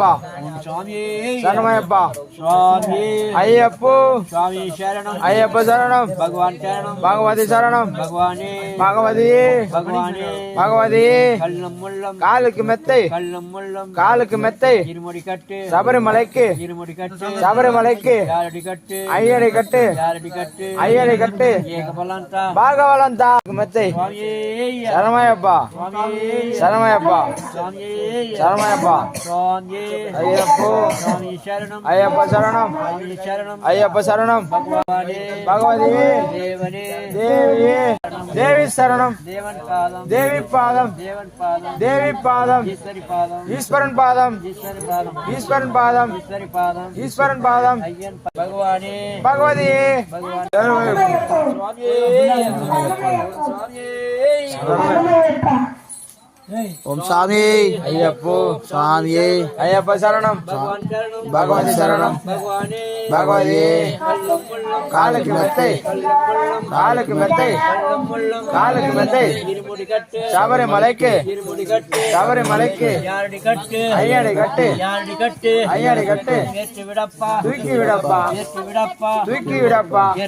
சரணமையப்பா சரணமையப்பா ஐயப்போ ஐயப்ப சரணம் பகவதி சரணம் பகவதியே பகவதியே காலுக்கு மெத்தை காலுக்கு மெத்தை சபரிமலைக்கு சபரிமலைக்கு ஐயரை கட்டு ஐயரை கட்டு பாகவலந்தா மெத்தை சரணமையப்பா சரணமையப்பா சரணமையப்பா ஐயப்போ ஐயப்ப சரணம் ஐயப்ப சரணம் பகவதியே தேவியே தேவி சரணம் தேவி பாதம் தேவி பாதம் ஈஸ்வரன் பாதம் ஈஸ்வரன் பாதம் ஈஸ்வரன் பாதம் பகவதியே ஓம் சாமி ஐயப்போ சாமியே ஐயப்ப சரணம் பகவதி சரணம் பகவதியே காலுக்கு மெத்தை காலுக்கு மெத்தை காலுக்கு மெத்தை சபரிமலைக்கு சபரிமலைக்கு ஐயடி கட்டு ஐயடி கட்டு தூக்கி விடப்பா தூக்கி விடப்பா